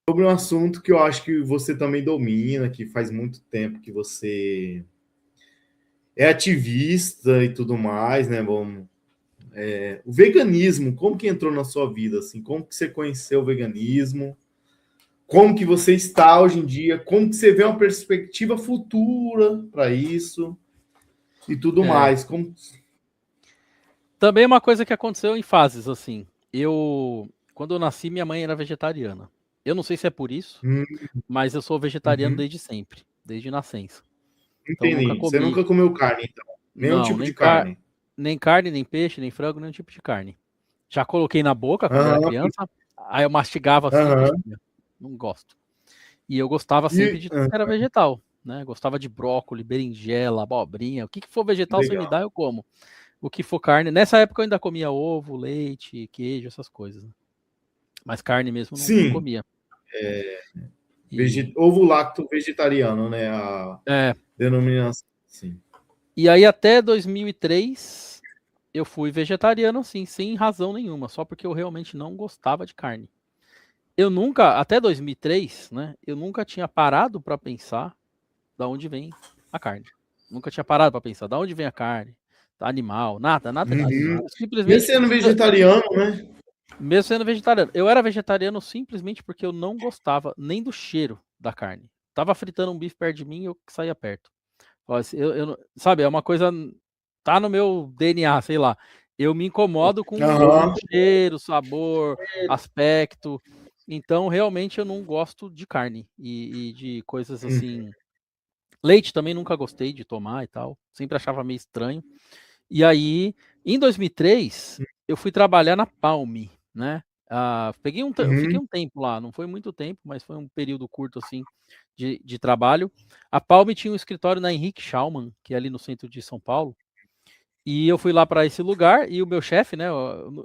Sobre um assunto que eu acho que você também domina, que faz muito tempo que você é ativista e tudo mais, né? Bom, o veganismo, como que entrou na sua vida, assim? Como que você conheceu o veganismo? Como que você está hoje em dia? Como que você vê uma perspectiva futura para isso e tudo É, mais? Como... também é uma coisa que aconteceu em fases, assim. Quando eu nasci, minha mãe era vegetariana. Eu não sei se é por isso, Hum, mas eu sou vegetariano uhum, desde sempre, desde nascença. Então eu nunca entendi. Você comi, nunca comeu carne, então? Nenhum não, tipo de carne? nem carne, nem peixe, nem frango, nenhum tipo de carne. Já coloquei na boca quando era Aham, criança, aí eu mastigava assim, aham. não gosto. E eu gostava sempre E, de tudo que era vegetal, né? Gostava de brócolis, berinjela, abobrinha, o que for vegetal você me legal. dá, eu como. O que for carne, nessa época eu ainda comia ovo, leite, queijo, essas coisas, né? Mas carne mesmo não Sim, comia. E, ovo lacto vegetariano, né? A é, denominação. Sim. e aí até 2003 eu fui vegetariano assim, sem razão nenhuma, só porque eu realmente não gostava de carne. Eu nunca, até 2003, né, eu nunca tinha parado para pensar da onde vem a carne. Nunca tinha parado para pensar da onde vem a carne, da animal, nada disso. Uhum. Eu Mesmo simplesmente, sendo vegetariano, né? mesmo sendo vegetariano, eu era vegetariano simplesmente porque eu não gostava nem do cheiro da carne. Tava fritando um bife perto de mim, eu saía perto. Sabe, é uma coisa, tá no meu DNA, sei lá. Eu me incomodo com Aham. cheiro, sabor, aspecto. Então, realmente, eu não gosto de carne e de coisas Uhum. assim. Leite também nunca gostei de tomar e tal. Sempre achava meio estranho. E aí, em 2003, eu fui trabalhar na Palme, né? Fiquei Uhum. um tempo lá, não foi muito tempo, mas foi um período curto assim de trabalho. A Palme tinha um escritório na Henrique Schaumann, que é ali no centro de São Paulo. E eu fui lá para esse lugar e o meu chefe, né?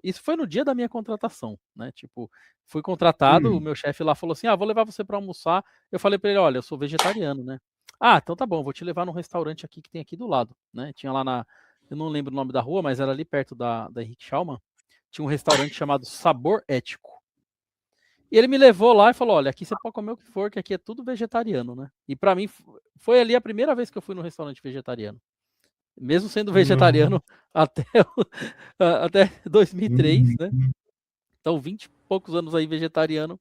Isso foi no dia da minha contratação, né? Tipo, fui contratado, o Hum. meu chefe lá falou assim: "Ah, vou levar você para almoçar". Eu falei para ele: "Olha, eu sou vegetariano, né?". "Ah, então tá bom, vou te levar num restaurante aqui que tem aqui do lado", né? Tinha lá eu não lembro o nome da rua, mas era ali perto da Henrique Schaumann. Tinha um restaurante chamado Sabor Ético. E ele me levou lá e falou: "Olha, aqui você pode comer o que for, que aqui é tudo vegetariano, né?". E para mim foi ali a primeira vez que eu fui num restaurante vegetariano. Mesmo sendo Uhum. vegetariano até, até 2003, Uhum. né? Então, 20 e poucos anos aí vegetariano,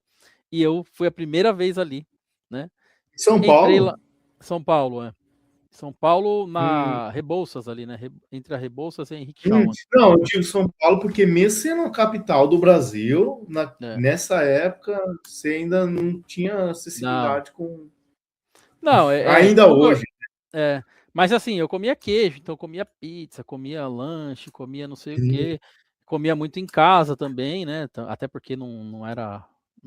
e eu fui a primeira vez ali, né? São Entrei lá, Paulo? São Paulo, é. São Paulo, Hum. na Rebouças ali, né? Entre a Rebouças e a Henrique Schaumann. Não, eu digo São Paulo porque mesmo sendo a capital do Brasil, É. nessa época você ainda não tinha Não, acessibilidade com. não, Ainda tudo. hoje. É, mas assim, eu comia queijo, então eu comia pizza, comia lanche, comia não sei o Sim. quê, comia muito em casa também, né? Até porque não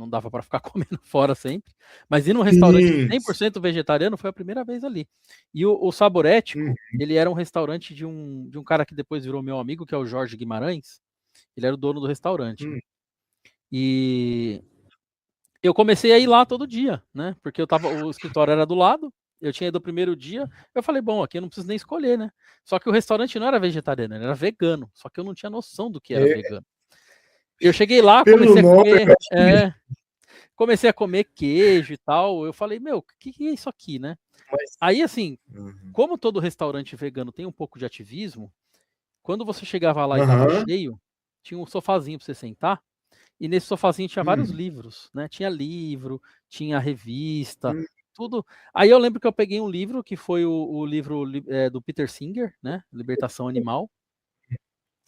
dava para ficar comendo fora sempre. Mas ir num restaurante Sim. 100% vegetariano foi a primeira vez ali. E o Hum, Saborético, ele era um restaurante de um cara que depois virou meu amigo, que é o Jorge Guimarães. Ele era o dono do restaurante. hum, E eu comecei a ir lá todo dia, né? Porque o escritório era do lado, eu tinha ido o primeiro dia, eu falei, bom, aqui eu não preciso nem escolher, né? Só que o restaurante não era vegetariano, ele era vegano, só que eu não tinha noção do que era é, vegano. Eu cheguei lá, pelo nome, comecei a comer queijo e tal, eu falei, meu, o que é isso aqui, né? mas. Aí, assim, Uhum. como todo restaurante vegano tem um pouco de ativismo, quando você chegava lá e estava Aham. cheio, tinha um sofazinho para você sentar, e nesse sofazinho tinha vários Hum, livros, né? Tinha livro, tinha revista, hum, tudo. Aí eu lembro que eu peguei um livro que foi o livro do Peter Singer, né? Libertação Animal.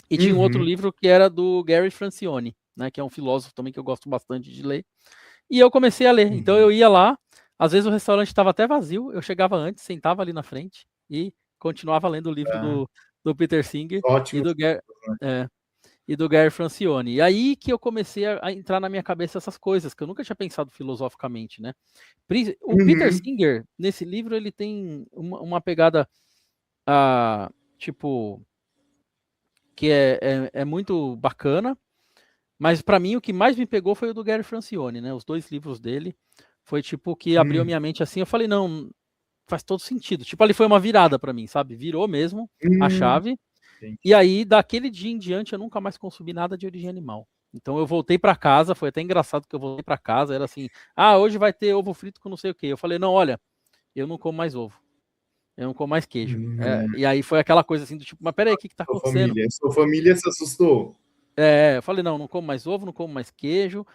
E tinha um outro uhum. livro que era do Gary Francione, né? Que é um filósofo também que eu gosto bastante de ler. E eu comecei a ler. Então Uhum. eu ia lá, às vezes o restaurante estava até vazio, eu chegava antes, sentava ali na frente e continuava lendo o livro Ah, do Peter Singer e ótimo. do Gary. É, e do Gary Francione. E aí que eu comecei a entrar na minha cabeça essas coisas, que eu nunca tinha pensado filosoficamente, né? O Peter Uhum. Singer, nesse livro, ele tem uma pegada, tipo, que é muito bacana, mas para mim o que mais me pegou foi o do Gary Francione, né? Os dois livros dele foi tipo que abriu a Hum, minha mente assim, eu falei, não, faz todo sentido. Tipo, ali foi uma virada para mim, sabe? Virou mesmo a hum, chave. E entendi. aí, daquele dia em diante, eu nunca mais consumi nada de origem animal. Então eu voltei para casa, foi até engraçado que eu voltei para casa, era assim, hoje vai ter ovo frito com não sei o quê. Eu falei, não, olha, eu não como mais ovo, eu não como mais queijo. E aí foi aquela coisa assim do tipo, mas peraí, o que tá acontecendo? Sua família se assustou? Eu falei, não como mais ovo, não como mais queijo.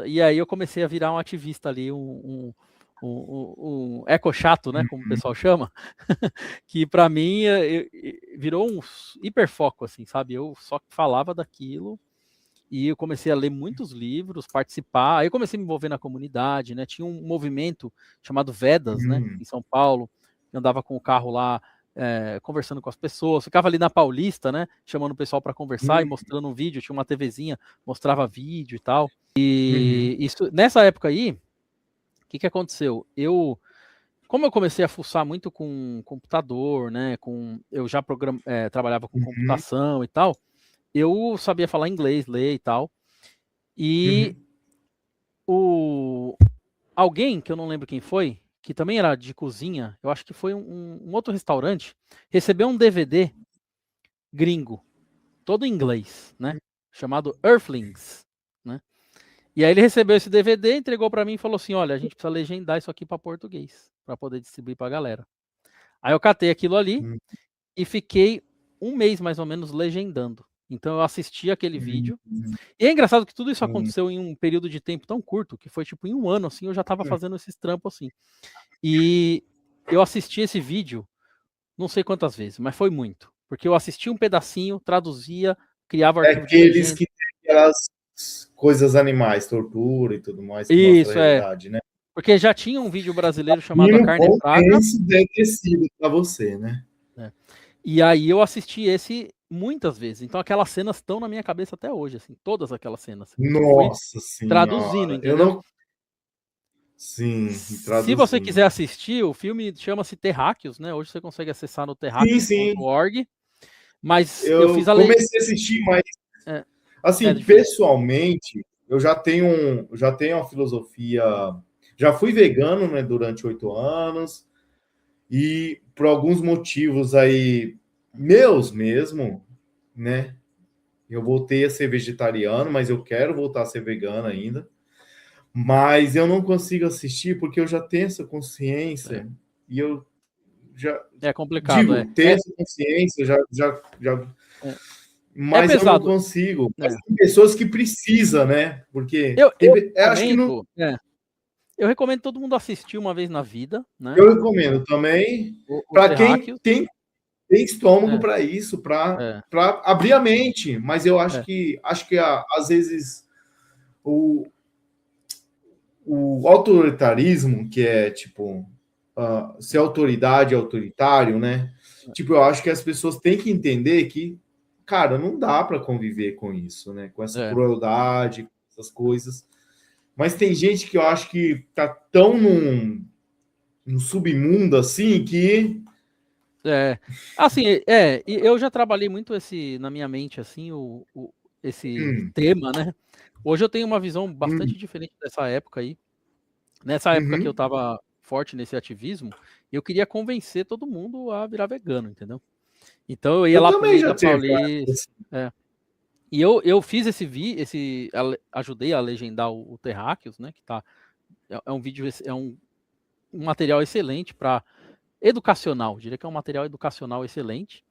E aí eu comecei a virar um ativista ali, um eco-chato, né, como o pessoal chama, que para mim virou um hiperfoco, assim, sabe? Eu só falava daquilo e eu comecei a ler muitos livros, participar. Aí eu comecei a me envolver na comunidade, né? Tinha um movimento chamado Vedas, né, em São Paulo. Eu andava com o carro lá, conversando com as pessoas, ficava ali na Paulista, né, chamando o pessoal para conversar e mostrando um vídeo, tinha uma TVzinha, mostrava vídeo e tal. E isso, nessa época aí, o que aconteceu? Como eu comecei a fuçar muito com computador, né, eu já trabalhava com computação e tal, eu sabia falar inglês, ler e tal, e alguém, que eu não lembro quem foi, que também era de cozinha, eu acho que foi um outro restaurante, recebeu um DVD gringo, todo em inglês, né? Chamado Earthlings, né? E aí ele recebeu esse DVD, entregou para mim e falou assim, olha, a gente precisa legendar isso aqui para português, para poder distribuir para a galera. Aí eu catei aquilo ali e fiquei um mês mais ou menos legendando. Então eu assisti aquele vídeo. E é engraçado que tudo isso aconteceu em um período de tempo tão curto, que foi tipo em um ano, assim, eu já estava fazendo esses trampos assim. E eu assisti esse vídeo, não sei quantas vezes, mas foi muito. Porque eu assistia um pedacinho, traduzia, criava arquivo de legenda. Aqueles que tem aquelas coisas animais, tortura e tudo mais, que isso, mostra a realidade, né? Porque já tinha um vídeo brasileiro chamado A Carne é Praga. Isso deve ter sido para você, né? E aí eu assisti esse muitas vezes. Então aquelas cenas estão na minha cabeça até hoje, assim, todas aquelas cenas. Nossa Senhora. Traduzindo, entendeu? Eu não... Sim, traduzindo. Se você quiser assistir, o filme chama-se Terráqueos, né? Hoje você consegue acessar no terráqueos.org. Mas eu fiz comecei a assistir, mas assim, pessoalmente, eu já tenho uma filosofia. Já fui vegano, né, durante 8 anos, e por alguns motivos aí meus mesmo, né? Eu voltei a ser vegetariano, mas eu quero voltar a ser vegano ainda. Mas eu não consigo assistir porque eu já tenho essa consciência e eu já é complicado, ter essa consciência mas eu não consigo. Mas tem pessoas que precisam, né? Porque acho que não. Eu recomendo todo mundo assistir uma vez na vida, né? Eu recomendo também para quem tem estômago para isso, para abrir a mente. Mas eu acho que às vezes o autoritarismo, que é tipo ser autoridade autoritário, né? Tipo, eu acho que as pessoas têm que entender que, cara, não dá para conviver com isso, né? Com essa crueldade, essas coisas. Mas tem gente que eu acho que tá tão no submundo assim que... Assim, eu já trabalhei muito na minha mente, assim, esse tema, né? Hoje eu tenho uma visão bastante diferente dessa época aí. Nessa época que eu tava forte nesse ativismo, eu queria convencer todo mundo a virar vegano, entendeu? Então eu ia lá pro meio da Paulista. E eu fiz ajudei a legendar o Terráqueos, né? Que é um vídeo, é um material excelente para educacional, diria que é um material educacional excelente.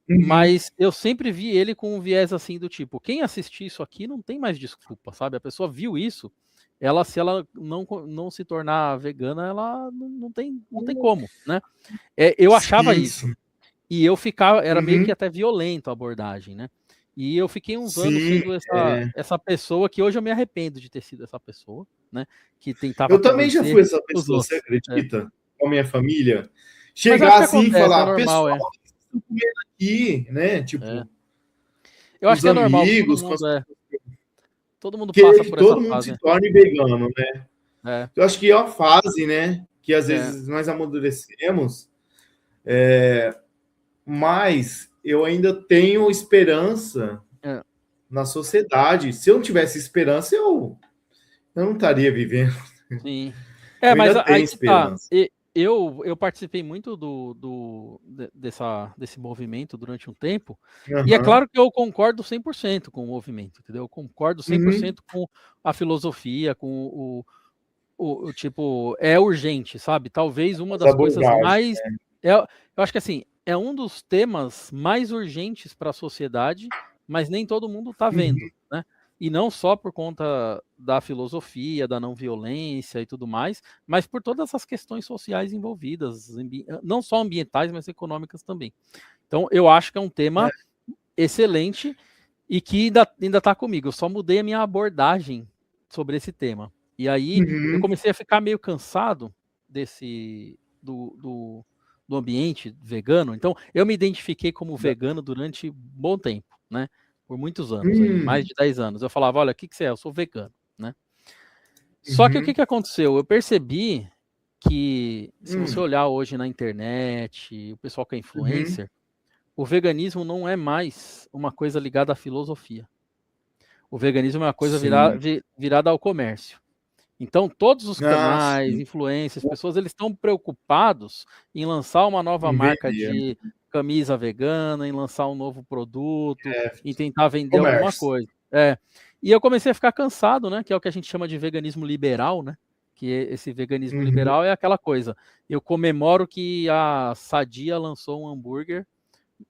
Mas eu sempre vi ele com um viés assim do tipo, quem assistir isso aqui não tem mais desculpa, sabe? A pessoa viu isso, se ela não se tornar vegana, ela não tem como, né? Eu achava isso. E eu era meio que até violento a abordagem, né? E eu fiquei uns anos sendo essa pessoa que hoje eu me arrependo de ter sido essa pessoa, né? Que tentava. Eu também já fui essa pessoa, você acredita? Com a minha família. Chegar assim e falar, normal, pessoal, estão comendo aqui, né? Tipo, eu acho que é normal. Todo mundo passa por essa fase. Todo mundo se torne vegano, né? Eu acho que é uma fase, né? Que às vezes nós amadurecemos, mas eu ainda tenho esperança na sociedade. Se eu não tivesse esperança, eu não estaria vivendo. Sim. Mas ainda tenho esperança. eu participei muito desse movimento durante um tempo, e é claro que eu concordo 100% com o movimento, entendeu? Eu concordo 100% com a filosofia, com o tipo, é urgente, sabe? Talvez uma das coisas mais... eu acho que assim, é um dos temas mais urgentes para a sociedade, mas nem todo mundo está vendo, né? E não só por conta da filosofia, da não violência e tudo mais, mas por todas as questões sociais envolvidas, não só ambientais, mas econômicas também. Então, eu acho que é um tema excelente e que ainda está comigo. Eu só mudei a minha abordagem sobre esse tema. E aí, eu comecei a ficar meio cansado do ambiente vegano. Então, eu me identifiquei como vegano durante um bom tempo, né? Por muitos anos, aí, mais de 10 anos. Eu falava, olha, o que você é? Eu sou vegano, né? Só que o que aconteceu? Eu percebi que, se você olhar hoje na internet, o pessoal que é influencer, o veganismo não é mais uma coisa ligada à filosofia. O veganismo é uma coisa virada ao comércio. Então, todos os canais, influencers, pessoas, eles estão preocupados em lançar uma nova marca de camisa vegana, em lançar um novo produto, em tentar vender alguma coisa. E eu comecei a ficar cansado, né? Que é o que a gente chama de veganismo liberal, né? Que esse veganismo liberal é aquela coisa. Eu comemoro que a Sadia lançou um hambúrguer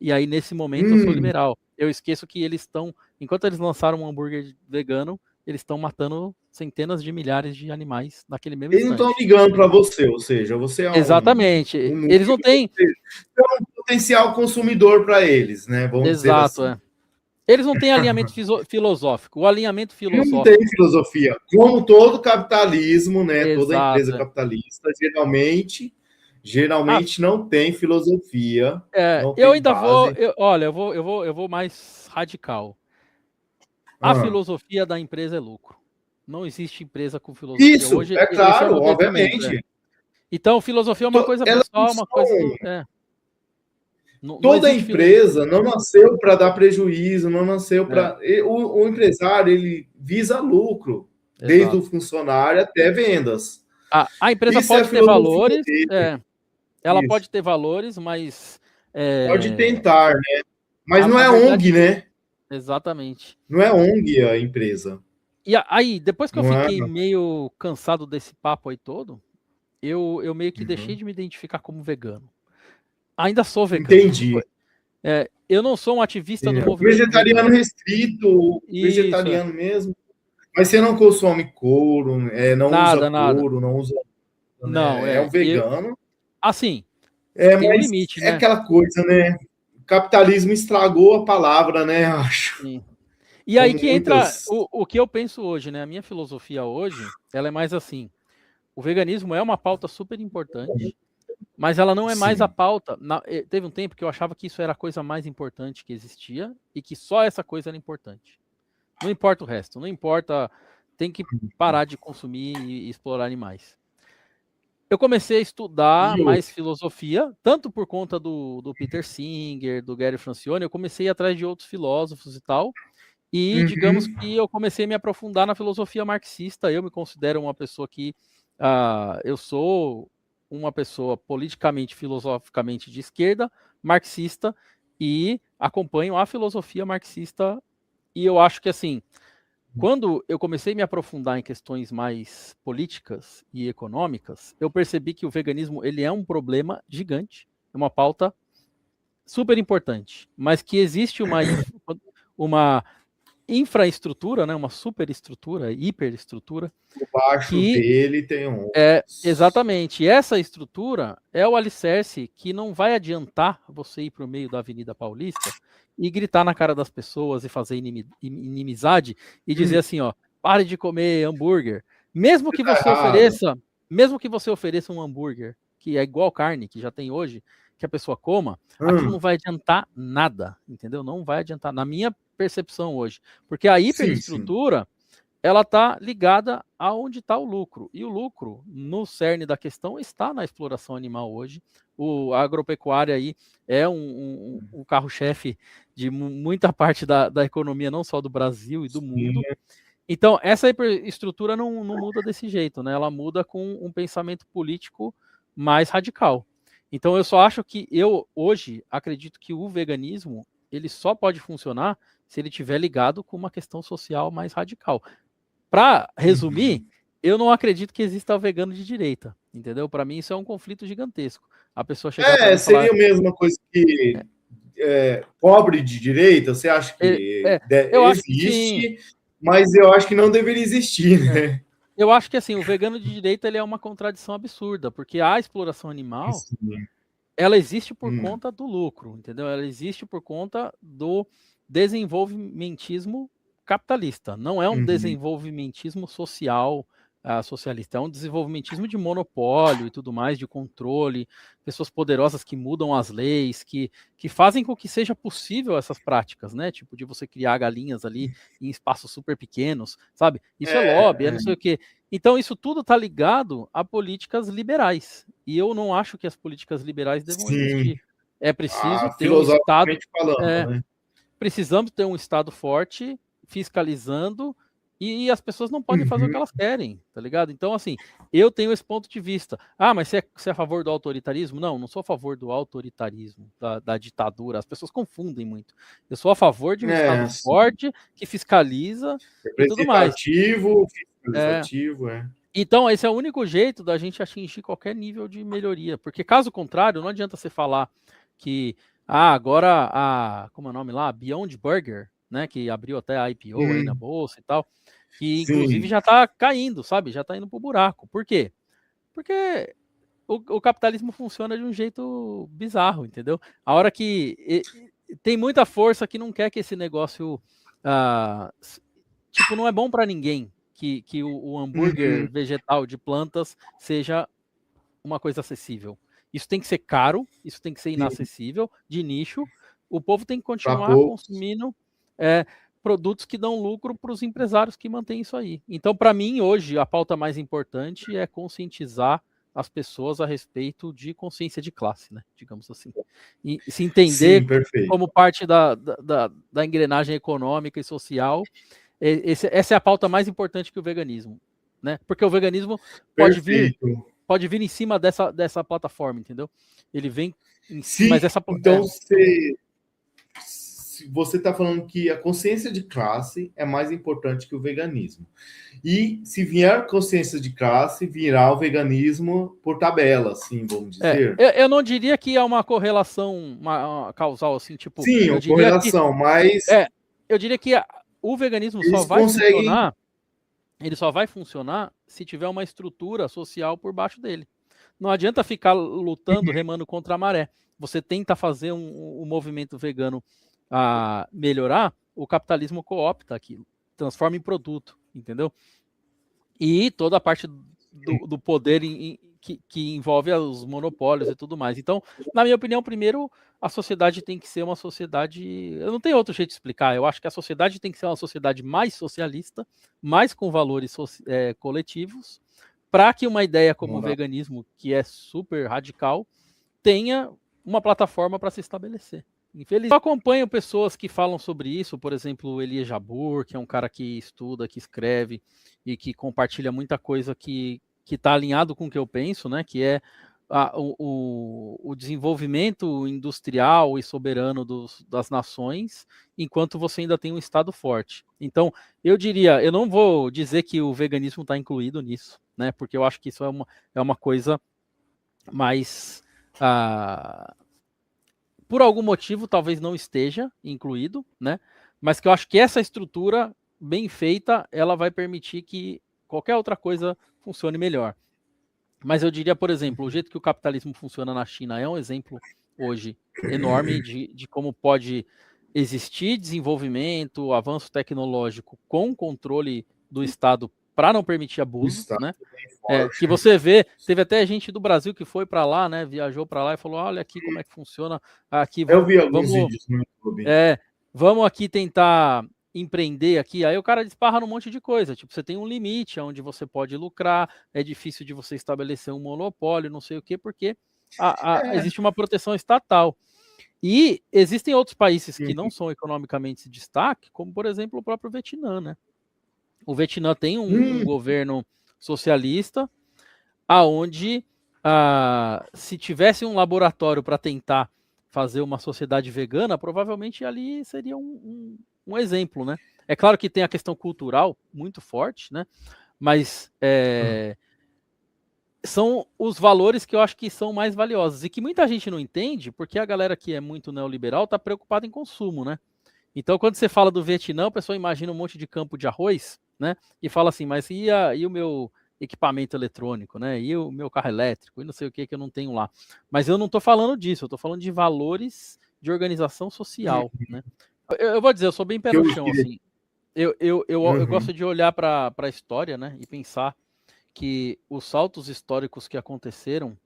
e aí, nesse momento, eu sou liberal. Eu esqueço que eles estão, enquanto eles lançaram um hambúrguer vegano, eles estão matando centenas de milhares de animais naquele mesmo instante. Eles não estão ligando para você, ou seja, você é exatamente. Eles não têm... é um potencial consumidor para eles, né? Vamos dizer assim. Eles não têm alinhamento filosófico. O alinhamento filosófico... Não tem filosofia. Como todo capitalismo, né? Toda empresa capitalista, geralmente não tem filosofia. Não tem eu ainda base. eu vou mais radical. A filosofia da empresa é lucro. Não existe empresa com filosofia. Isso, hoje. É claro, obviamente. Então, filosofia é uma coisa pessoal, uma coisa... Toda empresa não nasceu para dar prejuízo, não nasceu para... O empresário, ele visa lucro, desde o funcionário até vendas. A empresa pode ter valores, ela pode ter valores, mas... Pode tentar, né? Mas não é ONG, né? Exatamente. Não é ONG a empresa. E aí, depois que eu fiquei meio cansado desse papo aí todo, eu meio que deixei de me identificar como vegano. Ainda sou vegano. Entendi. Eu não sou um ativista do movimento vegetariano vegano. Restrito, vegetariano mesmo. Mas você não consome couro, não usa couro, não usa... Não, é um vegano. Assim, tem um limite, né? É aquela coisa, né? O capitalismo estragou a palavra, né? Acho. Sim. E aí que entra o que eu penso hoje, né? A minha filosofia hoje, ela é mais assim. O veganismo é uma pauta super importante, mas ela não é mais a pauta. Teve um tempo que eu achava que isso era a coisa mais importante que existia e que só essa coisa era importante. Não importa o resto, não importa, tem que parar de consumir e explorar animais. Eu comecei a estudar mais filosofia, tanto por conta do Peter Singer, do Gary Francione, eu comecei a ir atrás de outros filósofos e tal, e digamos que eu comecei a me aprofundar na filosofia marxista. Eu me considero uma pessoa que... eu sou uma pessoa politicamente, filosoficamente de esquerda, marxista, e acompanho a filosofia marxista. E eu acho que, assim, quando eu comecei a me aprofundar em questões mais políticas e econômicas, eu percebi que o veganismo ele é um problema gigante, é uma pauta super importante, mas que existe uma infraestrutura, né, uma superestrutura, hiperestrutura. Debaixo dele tem um... Exatamente. Essa estrutura é o alicerce que não vai adiantar você ir para o meio da Avenida Paulista e gritar na cara das pessoas e fazer inimizade e dizer assim, ó, pare de comer hambúrguer. Mesmo que você ofereça um hambúrguer que é igual carne, que já tem hoje, que a pessoa coma, aquilo não vai adiantar nada, entendeu? Não vai adiantar, na minha percepção hoje. Porque a hiperestrutura, ela está ligada aonde está o lucro. E o lucro, no cerne da questão, está na exploração animal hoje. A agropecuária aí é o carro-chefe de muita parte da economia, não só do Brasil e do mundo. Então, essa estrutura não muda desse jeito, né? Ela muda com um pensamento político mais radical. Então eu só acho que eu hoje acredito que o veganismo ele só pode funcionar se ele estiver ligado com uma questão social mais radical. Para resumir, eu não acredito que exista o vegano de direita, entendeu? Para mim isso é um conflito gigantesco. A pessoa chegar para mim e falar... seria a mesma coisa que pobre de direita, você acha que eu acho que existe, sim. Mas eu acho que não deveria existir, né? Eu acho que assim, o vegano de direita ele é uma contradição absurda, porque a exploração animal, Sim. ela existe por conta do lucro, entendeu? Ela existe por conta do desenvolvimentismo capitalista. Não é um desenvolvimentismo social, socialista. É um desenvolvimentismo de monopólio e tudo mais, de controle, pessoas poderosas que mudam as leis, que fazem com que seja possível essas práticas, né? Tipo, de você criar galinhas ali em espaços super pequenos, sabe? Isso é lobby, é não sei o quê. Então, isso tudo está ligado a políticas liberais. E eu não acho que as políticas liberais devam existir. É preciso ter um Estado... falando, né? Precisamos ter um Estado forte, fiscalizando, e as pessoas não podem fazer o que elas querem, tá ligado? Então, assim, eu tenho esse ponto de vista. Ah, mas você é a favor do autoritarismo? Não sou a favor do autoritarismo, da ditadura. As pessoas confundem muito. Eu sou a favor de um Estado forte, que fiscaliza e tudo mais. Fiscalizativo. Então, esse é o único jeito da gente atingir qualquer nível de melhoria. Porque, caso contrário, não adianta você falar que agora como é o nome lá? Beyond Burger, né? Que abriu até a IPO aí na bolsa e tal. Que, inclusive, já está caindo, sabe? Já está indo pro buraco. Por quê? Porque o capitalismo funciona de um jeito bizarro, entendeu? A hora que... tem muita força que não quer que esse negócio... tipo, não é bom para ninguém que o hambúrguer vegetal de plantas seja uma coisa acessível. Isso tem que ser caro, isso tem que ser inacessível, de nicho. O povo tem que continuar consumindo produtos que dão lucro para os empresários que mantêm isso aí. Então, para mim, hoje, a pauta mais importante é conscientizar as pessoas a respeito de consciência de classe, né? Digamos assim. E se entender como parte da engrenagem econômica e social. Essa é a pauta mais importante que o veganismo, né? Porque o veganismo pode vir em cima dessa plataforma, entendeu? Ele vem em cima, mas essa... Então, você está falando que a consciência de classe é mais importante que o veganismo. E se vier consciência de classe, virá o veganismo por tabela, assim, vamos dizer. Eu não diria que é uma correlação uma causal, assim, tipo... Sim, uma correlação, mas... eu diria que o veganismo só vai funcionar... Ele só vai funcionar se tiver uma estrutura social por baixo dele. Não adianta ficar lutando, remando contra a maré. Você tenta fazer um movimento vegano melhorar, o capitalismo coopta aquilo, transforma em produto, entendeu? E toda a parte do poder que envolve os monopólios e tudo mais. Então, na minha opinião, primeiro, a sociedade tem que ser uma sociedade... Eu não tenho outro jeito de explicar. Eu acho que a sociedade tem que ser uma sociedade mais socialista, mais com valores coletivos, para que uma ideia como o veganismo, que é super radical, tenha uma plataforma para se estabelecer. Infelizmente, eu acompanho pessoas que falam sobre isso, por exemplo, o Elias Jabbour, que é um cara que estuda, que escreve e que compartilha muita coisa que está alinhado com o que eu penso, né? Que é o desenvolvimento industrial e soberano das nações, enquanto você ainda tem um Estado forte. Então, eu diria, eu não vou dizer que o veganismo está incluído nisso, né? Porque eu acho que isso é uma coisa mais... por algum motivo, talvez não esteja incluído, né? Mas que eu acho que essa estrutura bem feita, ela vai permitir que qualquer outra coisa funcione melhor. Mas eu diria, por exemplo, o jeito que o capitalismo funciona na China é um exemplo hoje enorme de como pode existir desenvolvimento, avanço tecnológico com controle do Estado para não permitir abuso, né? Que você vê, teve até gente do Brasil que foi para lá, né? Viajou para lá e falou: olha aqui como é que funciona. Aqui, eu vi alguns vídeos no YouTube. Vamos aqui tentar empreender aqui. Aí o cara desparra num monte de coisa. Tipo, você tem um limite onde você pode lucrar, é difícil de você estabelecer um monopólio, não sei o quê, porque existe uma proteção estatal. E existem outros países que não são economicamente de destaque, como, por exemplo, o próprio Vietnã, né? O Vietnã tem um governo socialista, aonde se tivesse um laboratório para tentar fazer uma sociedade vegana, provavelmente ali seria um exemplo, né? É claro que tem a questão cultural muito forte, né? Mas são os valores que eu acho que são mais valiosos e que muita gente não entende, porque a galera que é muito neoliberal está preocupada em consumo, né? Então, quando você fala do Vietnã, a pessoa imagina um monte de campo de arroz, né? E fala assim, mas e o meu equipamento eletrônico, né? E o meu carro elétrico, e não sei o que eu não tenho lá. Mas eu não estou falando disso, eu estou falando de valores de organização social, né? Eu vou dizer, eu sou bem pé Que no eu chão, queria. assim. Eu gosto de olhar para a história, né? E pensar que os saltos históricos que aconteceram,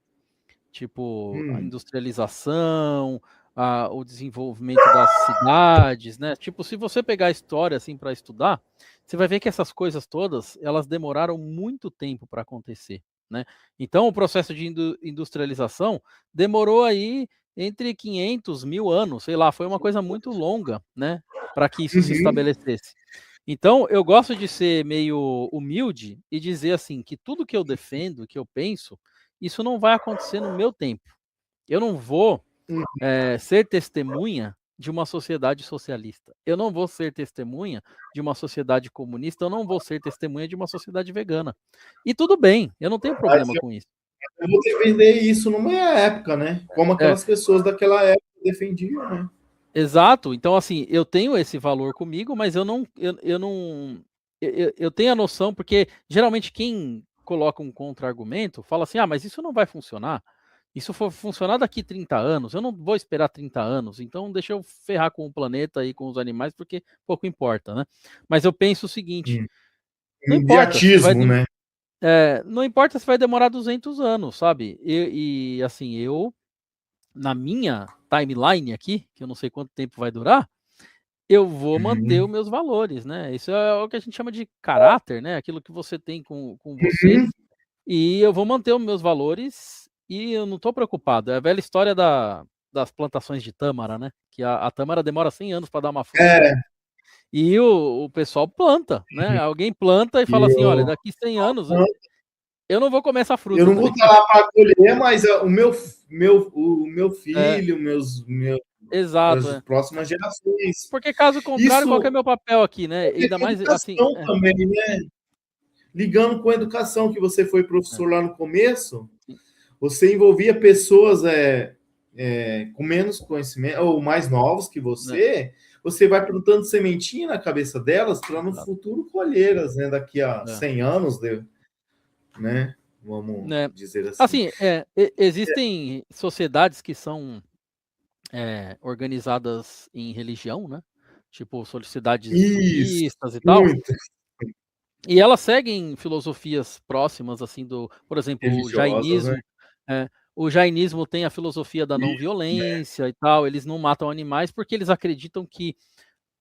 tipo a Hum, industrialização, o desenvolvimento das cidades, né? Tipo, se você pegar a história assim para estudar, você vai ver que essas coisas todas elas demoraram muito tempo para acontecer, né? Então, o processo de industrialização demorou aí entre 500, 1000 anos, sei lá, foi uma coisa muito longa, né? Para que isso se uhum, estabelecesse. Então, eu gosto de ser meio humilde e dizer assim que tudo que eu defendo, que eu penso, isso não vai acontecer no meu tempo. Eu não vou hum. ser testemunha de uma sociedade socialista. Eu não vou ser testemunha de uma sociedade comunista. Eu não vou ser testemunha de uma sociedade vegana. E tudo bem, eu não tenho Mas problema com isso. eu vou defender isso numa época, né? Como É, aquelas pessoas daquela época defendiam, né? exato. Então, assim, eu tenho esse valor comigo, mas eu não, eu tenho a noção, porque geralmente quem coloca um contra-argumento fala assim, mas isso não vai funcionar. Isso for funcionar daqui 30 anos, eu não vou esperar 30 anos, então deixa eu ferrar com o planeta e com os animais, porque pouco importa, né? Mas eu penso o seguinte, Hum. não importa se vai, Imediatismo, né? não importa se vai demorar 200 anos, sabe? E assim, na minha timeline aqui, que eu não sei quanto tempo vai durar, eu vou manter os Uhum. meus valores, né? Isso é o que a gente chama de caráter, né? Aquilo que você tem com você. Uhum. E eu vou manter os meus valores e eu não estou preocupado. É a velha história das plantações de tâmara, né? Que a tâmara demora 100 anos para dar uma fruta. É, E o pessoal planta, né? Alguém planta e fala assim: olha, eu, daqui 100 anos eu não vou comer essa eu fruta, não tá vou ligado? estar lá para colher, mas o meu É, filho, exato. as próximas gerações. Porque caso contrário, qual que é Isso meu papel aqui, né? é Ainda mais assim. educação também, né? Ligando com a educação, que você foi É, professor lá no começo, sim, você envolvia pessoas com menos conhecimento, ou mais novos que né? você vai plantando sementinha na cabeça delas para no Exato. futuro colhê-las, né? Daqui a É. 100 anos, né? Vamos Né? dizer assim. Assim, existem sociedades que são organizadas em religião, né? Tipo sociedades Isso, budistas e tal, muito e elas seguem filosofias próximas, assim, por exemplo, religiosas, né? o jainismo tem a filosofia da não Isso, né? violência e tal, eles não matam animais porque eles acreditam que,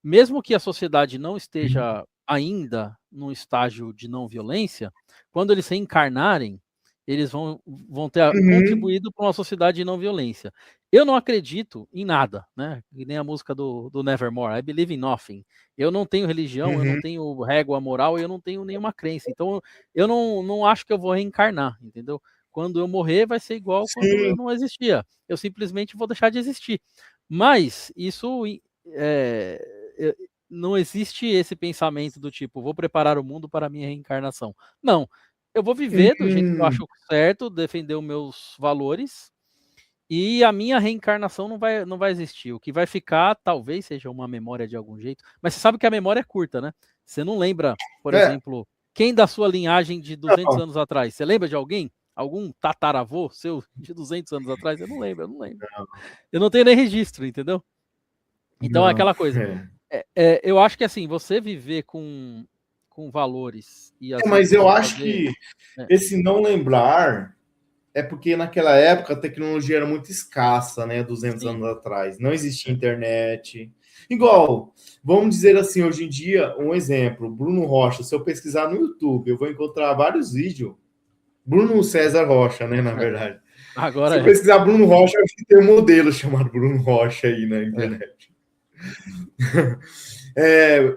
mesmo que a sociedade não esteja ainda num estágio de não violência, quando eles reencarnarem, eles vão ter Uhum, contribuído para uma sociedade de não violência. Eu não acredito em nada, né? E nem a música do Nevermore, I believe in nothing. Eu não tenho religião, eu não uhum. tenho régua moral, eu não tenho nenhuma crença. Então, eu não acho que eu vou reencarnar, entendeu? Quando eu morrer, vai ser igual quando eu Sim, não existia. Eu simplesmente vou deixar de existir. Mas isso é, não existe esse pensamento do tipo, vou preparar o mundo para a minha reencarnação. Não. Eu vou viver do jeito que eu hum, acho certo, defender os meus valores, e a minha reencarnação não vai existir. O que vai ficar, talvez seja uma memória de algum jeito, mas você sabe que a memória é curta, né? Você não lembra, por é, exemplo, quem da sua linhagem de 200 não, anos atrás? Você lembra de alguém? Algum tataravô seu de 200 anos atrás? Eu não lembro, eu não lembro. Eu não tenho nem registro, entendeu? Então é não, aquela coisa. Eu acho que assim, você viver com valores e às vezes mas eu você acho fazer. que É, esse não lembrar é porque naquela época a tecnologia era muito escassa, né? 200 sim. anos atrás. Não existia É, internet. Igual, vamos dizer assim, hoje em dia, um exemplo, Bruno Rocha. Se eu pesquisar no YouTube, eu vou encontrar vários vídeos. Bruno César Rocha, né? Na é. verdade. Se Agora eu pesquisar Bruno Rocha, eu acho que tem um modelo chamado Bruno Rocha aí na é. internet.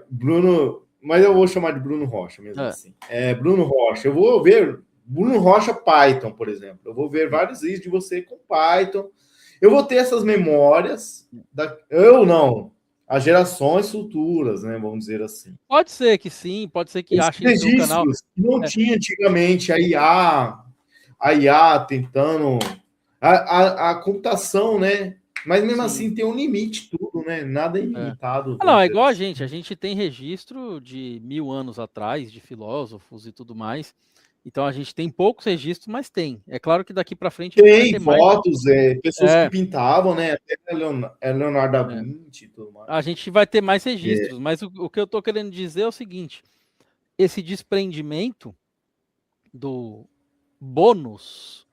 Bruno, mas eu vou chamar de Bruno Rocha mesmo É, assim. Bruno Rocha, eu vou ver Bruno Rocha Python, por exemplo. Eu vou ver vários vídeos de você com Python. Eu vou ter essas memórias, eu não, as gerações futuras, né? Vamos dizer assim. Pode ser que sim, pode ser que Esses achem no seu canal. registros que não tinha antigamente, a IA tentando. A computação, né? Mas mesmo assim tem um limite tudo, né? Nada é ilimitado. Não, é igual a gente tem registro de 1000 anos atrás, de filósofos e tudo mais. Então a gente tem poucos registros, mas tem. É claro que daqui para frente a gente vai ter fotos, pessoas que pintavam, né? Até Leonardo da Vinci e tudo mais. A gente vai ter mais registros, mas o que eu tô querendo dizer é o seguinte: esse desprendimento do bônus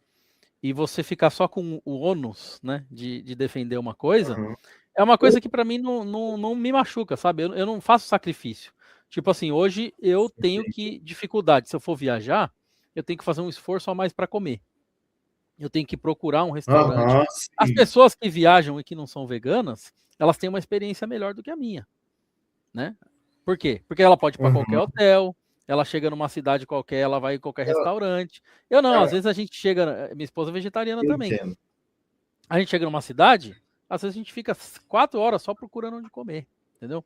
e você ficar só com o ônus, né, de defender uma coisa, é uma coisa que para mim não me machuca, sabe? Eu não faço sacrifício. Tipo assim, hoje eu tenho dificuldade. Se eu for viajar, eu tenho que fazer um esforço a mais para comer. Eu tenho que procurar um restaurante. As pessoas que viajam e que não são veganas, elas têm uma experiência melhor do que a minha, né? Por quê? Porque ela pode ir para qualquer hotel, ela chega numa cidade qualquer, ela vai em qualquer restaurante. Eu não, às vezes a gente chega, minha esposa é vegetariana também. Entendo. A gente chega numa cidade, às vezes a gente fica 4 horas só procurando onde comer, entendeu?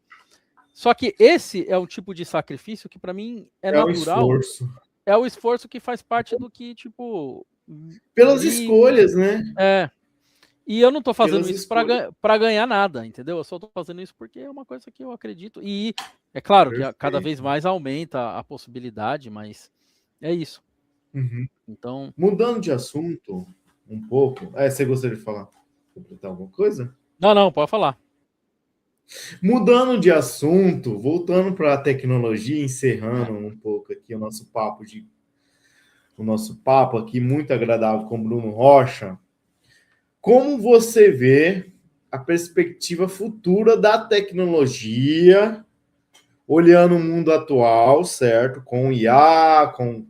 Só que esse é um tipo de sacrifício que para mim é natural. O esforço. É o esforço que faz parte do que, tipo... Pelas escolhas, né? E eu não tô fazendo isso para ganhar nada, entendeu? Eu só tô fazendo isso porque é uma coisa que eu acredito. E é claro que cada vez mais aumenta a possibilidade, mas é isso. Então... Mudando de assunto um pouco... você gostaria de falar? Completar alguma coisa? Não, pode falar. Mudando de assunto, voltando para a tecnologia, encerrando um pouco aqui o nosso papo aqui muito agradável com o Bruno Rocha. Como você vê a perspectiva futura da tecnologia, olhando o mundo atual, certo? Com IA, com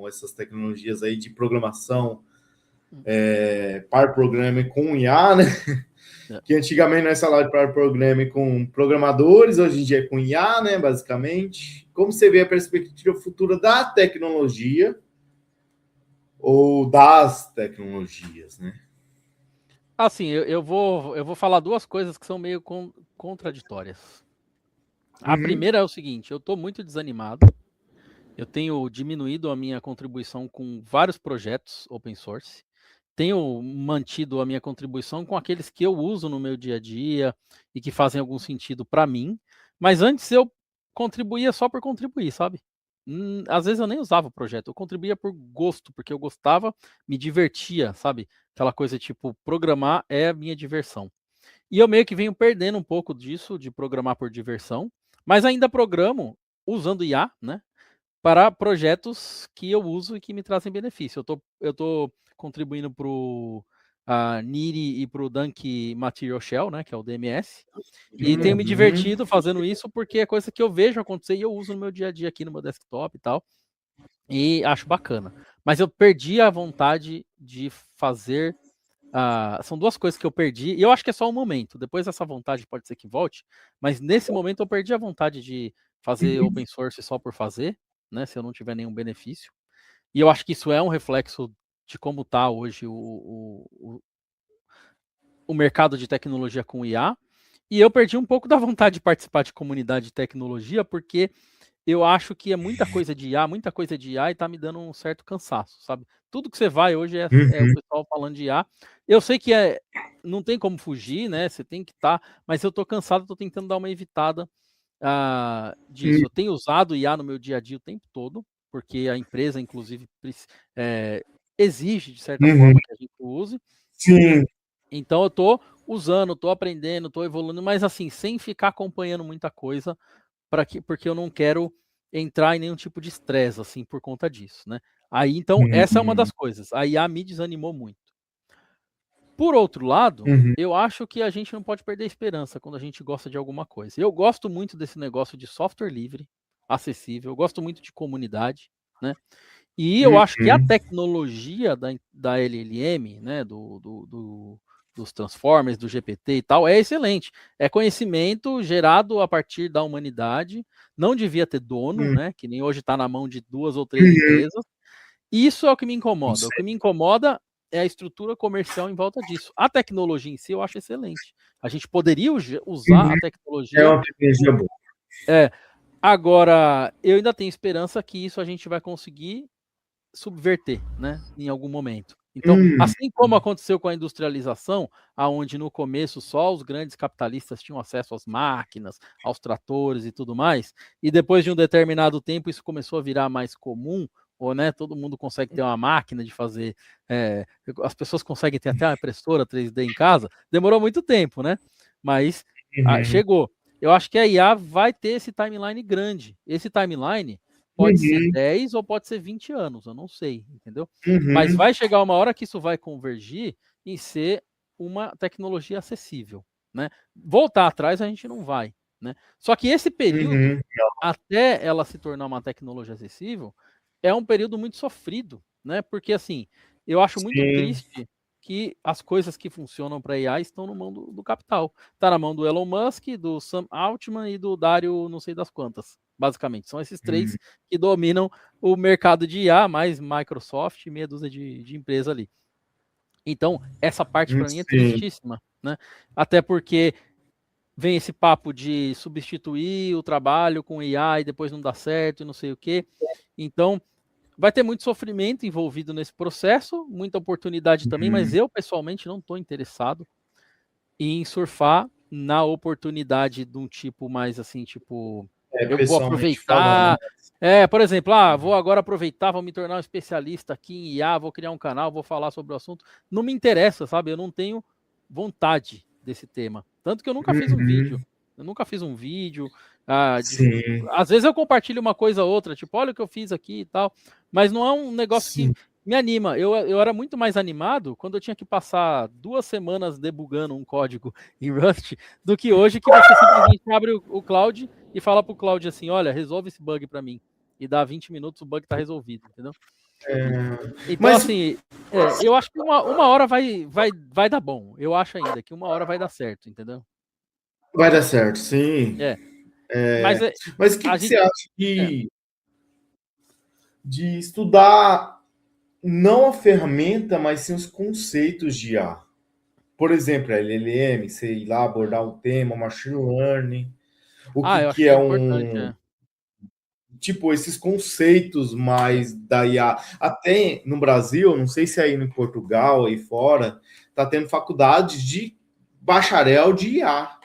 essas tecnologias aí de programação, par programming com IA, né? Que antigamente nós falávamos de par programming com programadores, hoje em dia é com IA, né? Basicamente. Como você vê a perspectiva futura da tecnologia ou das tecnologias, né? Assim, eu vou falar duas coisas que são meio contraditórias. A primeira é o seguinte: eu estou muito desanimado. Eu tenho diminuído a minha contribuição com vários projetos open source. Tenho mantido a minha contribuição com aqueles que eu uso no meu dia a dia e que fazem algum sentido para mim. Mas antes eu contribuía só por contribuir, sabe? Às vezes eu nem usava o projeto, eu contribuía por gosto, porque eu gostava, me divertia, sabe? Aquela coisa tipo, programar é a minha diversão. E eu meio que venho perdendo um pouco disso, de programar por diversão, mas ainda programo usando IA, né? Para projetos que eu uso e que me trazem benefício. Eu tô contribuindo para o Niri e para o Dunk Material Shell, né, que é o DMS, e tenho me divertido fazendo isso porque é coisa que eu vejo acontecer e eu uso no meu dia a dia aqui no meu desktop e tal, e acho bacana. Mas eu perdi a vontade de fazer... são duas coisas que eu perdi, e eu acho que é só um momento. Depois essa vontade pode ser que volte, mas nesse momento eu perdi a vontade de fazer open source só por fazer, né, se eu não tiver nenhum benefício. E eu acho que isso é um reflexo de como está hoje o mercado de tecnologia com IA. E eu perdi um pouco da vontade de participar de comunidade de tecnologia, porque eu acho que é muita coisa de IA, e tá me dando um certo cansaço, sabe? Tudo que você vai hoje é o pessoal falando de IA. Eu sei que não tem como fugir, né? Você tem que estar, mas eu tô cansado, tô tentando dar uma evitada disso. Eu tenho usado IA no meu dia a dia o tempo todo, porque a empresa, inclusive, exige, de certa forma, que a gente use. Sim. Então eu tô usando, tô aprendendo, tô evoluindo, mas assim, sem ficar acompanhando muita coisa, porque eu não quero entrar em nenhum tipo de estresse, assim, por conta disso, né? Aí, então, essa é uma das coisas. A IA me desanimou muito. Por outro lado, eu acho que a gente não pode perder a esperança quando a gente gosta de alguma coisa. Eu gosto muito desse negócio de software livre, acessível, eu gosto muito de comunidade, né? E eu acho que a tecnologia da LLM, né, dos Transformers, do GPT e tal, é excelente. É conhecimento gerado a partir da humanidade, não devia ter dono, né, que nem hoje está na mão de 2 ou 3 empresas, Isso é o que me incomoda. O que me incomoda é a estrutura comercial em volta disso. A tecnologia em si eu acho excelente. A gente poderia usar a tecnologia. É uma tecnologia boa. Agora, eu ainda tenho esperança que isso a gente vai conseguir subverter, né, em algum momento. Então, assim como aconteceu com a industrialização, aonde no começo só os grandes capitalistas tinham acesso às máquinas, aos tratores e tudo mais, e depois de um determinado tempo isso começou a virar mais comum, ou né, todo mundo consegue ter uma máquina de fazer, as pessoas conseguem ter até uma impressora 3D em casa, demorou muito tempo, né? Mas chegou. Eu acho que a IA vai ter esse timeline grande. Esse timeline pode ser 10 ou pode ser 20 anos, eu não sei, entendeu? Mas vai chegar uma hora que isso vai convergir em ser uma tecnologia acessível, né? Voltar atrás a gente não vai, né? Só que esse período, até ela se tornar uma tecnologia acessível, é um período muito sofrido, né? Porque assim, eu acho muito triste que as coisas que funcionam para IA estão no mão do capital. Está na mão do Elon Musk, do Sam Altman e do Dario não sei das quantas, basicamente. São esses três que dominam o mercado de IA, mais Microsoft e meia dúzia de empresa ali. Então, essa parte para mim é tristíssima, né? Até porque vem esse papo de substituir o trabalho com IA e depois não dá certo e não sei o quê. Então, vai ter muito sofrimento envolvido nesse processo, muita oportunidade também, mas eu pessoalmente não estou interessado em surfar na oportunidade de um tipo mais assim, tipo, eu vou aproveitar. Por exemplo, vou agora aproveitar, vou me tornar um especialista aqui em IA, vou criar um canal, vou falar sobre o assunto. Não me interessa, sabe? Eu não tenho vontade desse tema. Tanto que eu nunca fiz um vídeo. Eu nunca fiz um vídeo. Às vezes eu compartilho uma coisa ou outra, tipo, olha o que eu fiz aqui e tal. Mas não é um negócio que me anima. Eu era muito mais animado quando eu tinha que passar 2 semanas debugando um código em Rust do que hoje que você simplesmente abre o Cloud e fala pro Cloud assim, olha, resolve esse bug para mim. E dá 20 minutos, o bug tá resolvido, entendeu? Então, mas, assim, eu acho que uma hora vai dar bom. Eu acho ainda que uma hora vai dar certo, entendeu? Vai dar certo, sim. Mas o que você acha de estudar não a ferramenta, mas sim os conceitos de IA? Por exemplo, a LLM, sei lá, abordar um tema, machine learning, que é tipo, esses conceitos mais da IA. Até no Brasil, não sei se aí em Portugal, aí fora, tá tendo faculdades de bacharel de IA.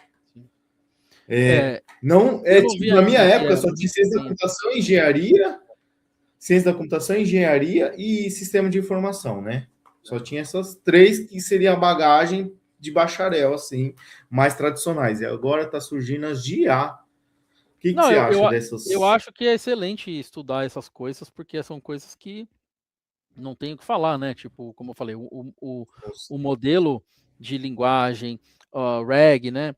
Na minha época, só tinha ciência da computação, engenharia e sistema de informação, né? Só tinha essas três que seria a bagagem de bacharel, assim, mais tradicionais. E agora tá surgindo as de IA. O que você acha dessas? Eu acho que é excelente estudar essas coisas, porque são coisas que não tem o que falar, né? Tipo, como eu falei, o modelo de linguagem, RAG, né?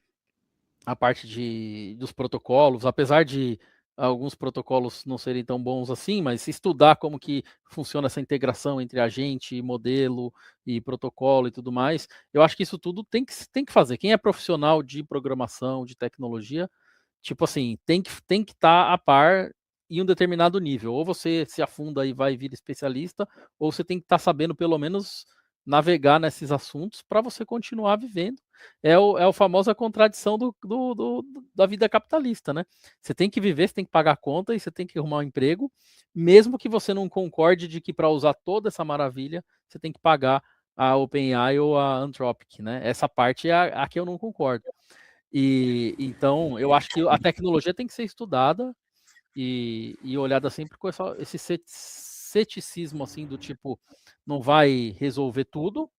A parte dos protocolos, apesar de alguns protocolos não serem tão bons assim, mas estudar como que funciona essa integração entre agente, modelo e protocolo e tudo mais, eu acho que isso tudo tem que fazer. Quem é profissional de programação, de tecnologia, tipo assim, tem que estar a par em um determinado nível. Ou você se afunda e vai vir especialista, ou você tem que estar sabendo pelo menos navegar nesses assuntos para você continuar vivendo. É a famosa contradição da vida capitalista, né? Você tem que viver, você tem que pagar a conta e você tem que arrumar um emprego, mesmo que você não concorde de que para usar toda essa maravilha, você tem que pagar a OpenAI ou a Anthropic, né? Essa parte é a que eu não concordo. E então eu acho que a tecnologia tem que ser estudada e olhada sempre com esse ceticismo assim do tipo, não vai resolver tudo,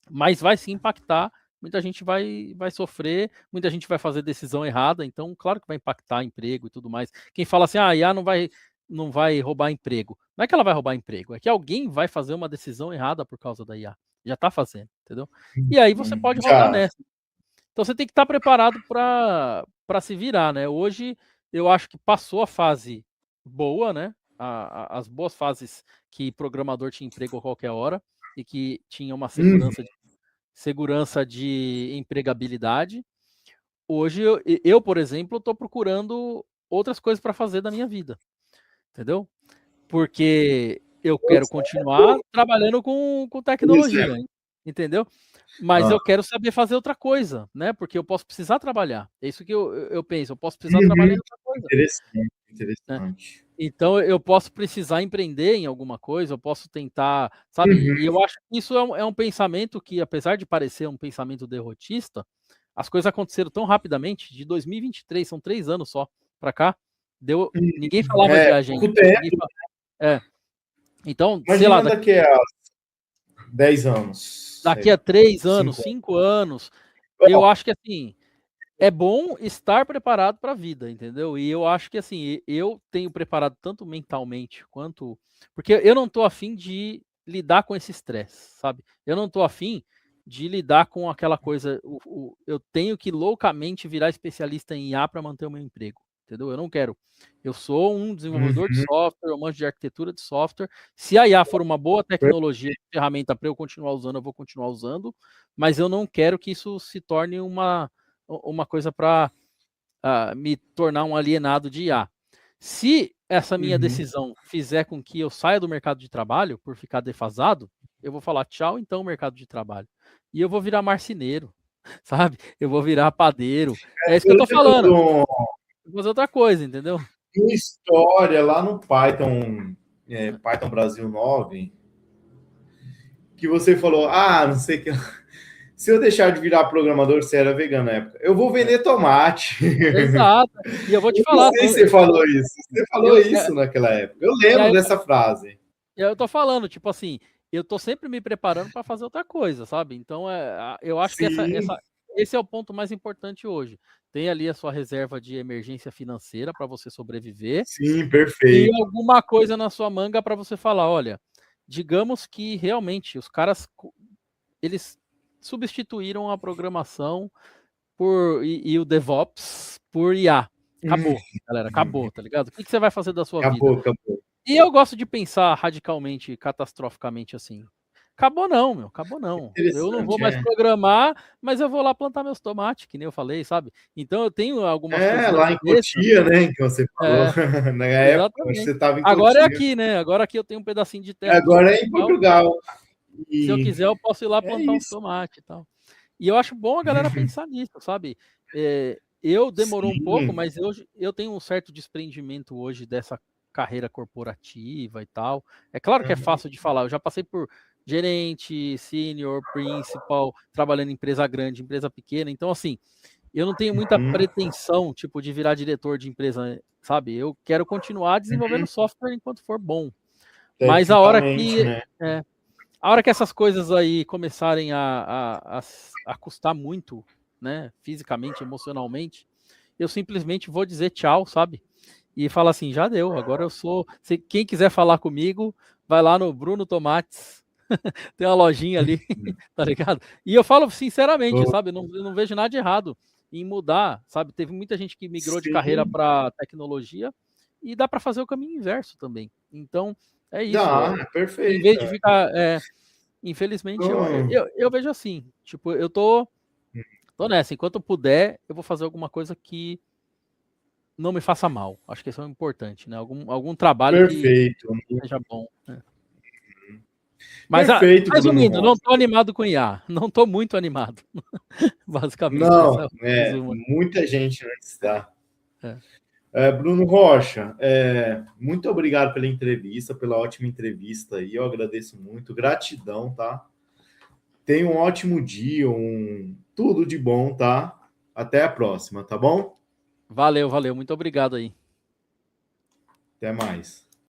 mas vai se impactar. Muita gente vai sofrer, muita gente vai fazer decisão errada, então claro que vai impactar emprego e tudo mais. Quem fala assim, a IA não vai roubar emprego. Não é que ela vai roubar emprego, é que alguém vai fazer uma decisão errada por causa da IA. Já está fazendo, entendeu? E aí você pode rodar nessa. Então você tem que estar preparado para se virar, né? Hoje eu acho que passou a fase boa, né? As boas fases que programador tinha emprego a qualquer hora e que tinha uma segurança de empregabilidade. Hoje eu por exemplo, estou procurando outras coisas para fazer da minha vida, entendeu? Porque eu quero continuar trabalhando com tecnologia, entendeu? Mas eu quero saber fazer outra coisa, né? Porque eu posso precisar trabalhar. É isso que eu penso, eu posso precisar trabalhar em outra coisa. Interessante, Né? interessante. Então eu posso precisar empreender em alguma coisa, eu posso tentar, sabe? E eu acho que isso é um pensamento que, apesar de parecer um pensamento derrotista, as coisas aconteceram tão rapidamente, de 2023, são 3 anos só para cá, ninguém falava de agente. Então, sei lá, Imagina daqui a 10 anos. Daqui a 3 anos, 5 anos, eu acho que assim, é bom estar preparado para a vida, entendeu? E eu acho que assim, eu tenho preparado tanto mentalmente quanto. Porque eu não tô afim de lidar com esse estresse, sabe? Eu não tô afim de lidar com aquela coisa. Eu tenho que loucamente virar especialista em IA para manter o meu emprego, entendeu? Eu não quero. Eu sou um desenvolvedor de software, eu manjo de arquitetura de software. Se a IA for uma boa tecnologia, ferramenta para eu continuar usando, eu vou continuar usando, mas eu não quero que isso se torne uma coisa para me tornar um alienado de IA. Se essa minha decisão fizer com que eu saia do mercado de trabalho por ficar defasado, eu vou falar tchau, então, mercado de trabalho. E eu vou virar marceneiro, sabe? Eu vou virar padeiro. É isso que eu tô falando. Vou fazer outra coisa, entendeu? Uma história lá no Python, Python Brasil 9, que você falou, não sei o que. Se eu deixar de virar programador, você era vegano na época. Eu vou vender tomate. Exato. E eu vou te falar. Não sei se você falou isso. Você falou isso naquela época. Eu lembro dessa frase. Eu tô falando, tipo assim, eu tô sempre me preparando para fazer outra coisa, sabe? Então, eu acho que esse é o ponto mais importante hoje. Tem ali a sua reserva de emergência financeira para você sobreviver. Sim, perfeito. E alguma coisa na sua manga para você falar, olha, digamos que realmente os caras eles substituíram a programação e o DevOps por IA. Acabou, galera, acabou, tá ligado? O que você vai fazer da sua vida? Acabou. E eu gosto de pensar radicalmente, catastroficamente assim. Acabou não, meu, acabou não. Eu não vou mais programar, mas eu vou lá plantar meus tomates, que nem eu falei, sabe? Então eu tenho algumas coisas na lá cabeça. Em Cotia, né, que você falou. Na época, você estava em Cotia. Agora é aqui, né? Agora aqui eu tenho um pedacinho de terra. Agora é em Portugal. Se eu quiser, eu posso ir lá plantar uns tomates e tal. E eu acho bom a galera pensar nisso, sabe? Eu demorou um pouco, mas eu tenho um certo desprendimento hoje dessa carreira corporativa e tal. É claro que é fácil de falar. Eu já passei por gerente, senior, principal, trabalhando em empresa grande, empresa pequena. Então, assim, eu não tenho muita pretensão, tipo, de virar diretor de empresa, sabe? Eu quero continuar desenvolvendo software enquanto for bom. Mas a hora que... Né? A hora que essas coisas aí começarem a custar muito, né, fisicamente, emocionalmente, eu simplesmente vou dizer tchau, sabe? E falar assim, já deu, agora eu sou... Quem quiser falar comigo, vai lá no Bruno Tomates, tem uma lojinha ali, tá ligado? E eu falo sinceramente, sabe? Eu não vejo nada de errado em mudar, sabe? Teve muita gente que migrou de carreira para tecnologia e dá para fazer o caminho inverso também. Então, é isso. Perfeito. Em vez de ficar... infelizmente, eu vejo assim, tipo, eu tô nessa, enquanto eu puder, eu vou fazer alguma coisa que não me faça mal. Acho que isso é importante, né? Algum trabalho que seja bom. Né? Mas, resumindo, não tô animado com IA. Não tô muito animado. Basicamente. Não, muita gente não está. Bruno Rocha, muito obrigado pela entrevista, pela ótima entrevista aí. Eu agradeço muito. Gratidão, tá? Tenha um ótimo dia, tudo de bom, tá? Até a próxima, tá bom? Valeu. Muito obrigado aí. Até mais.